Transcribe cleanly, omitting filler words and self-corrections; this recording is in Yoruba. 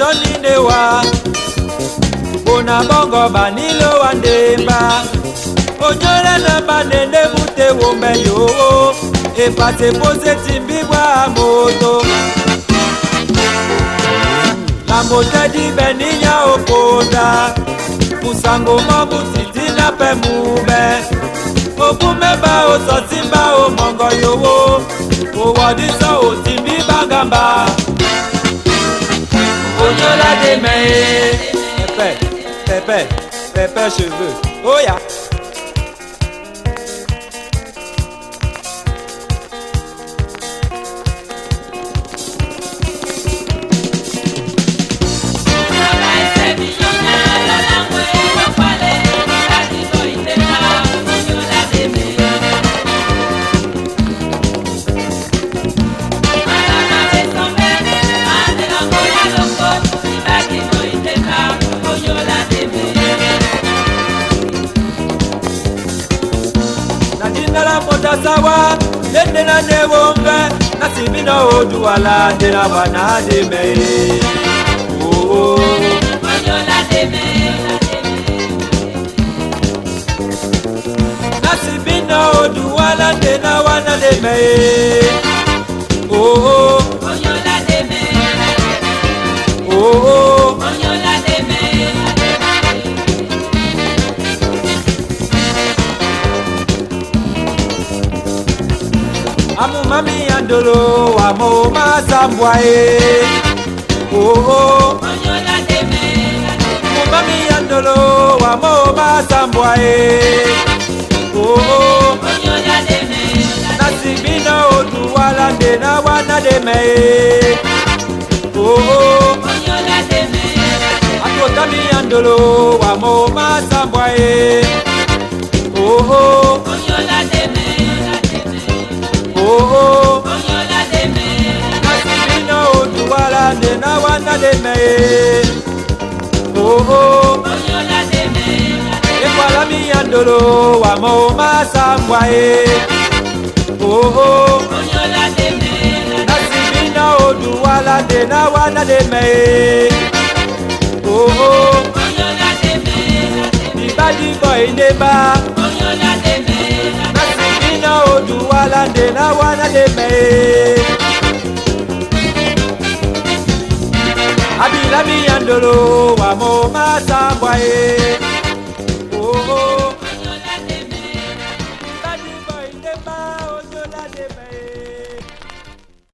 toni newa Bona bongo banilo wandemba Onyole na banene mute womeyo E pase pose timbibwa moto La mote di beninya opoda Musango mamu titina pe mube Okume ba o sotimba o mongo yowo O wadiso o timbi bagamba Onyola de me Pépé cheveux Oh ya Sawa, nende na nevombe, na simina oduala, nena wana de me. Oh, onyola de me. Na simina oduala, nena wana de me. Oh, onyola de me. Oh, onyola de me. Amu mami andolo amo masambwae Oh onyola de me Amu mami andolo amo masambwae Oh onyola de me Nasibina oduwala ndena wana de me Oh onyola de me Akotami andolo amo masambwae Oh onyola de me Oh, onyola de me. Nasibina oduwala ndena wana de me. Oh, onyola de me. Ekwala mi andolo wa mo masambwae. Oh, onyola de me. Nasibina oduwala ndena wana de me. Oh, onyola de me. Ibadi boy neba. Onyola de me. Oduwala ndena wana de me Abila mi andolo wa mo masambwae Oh onyola de me Badi boy neba onyola de me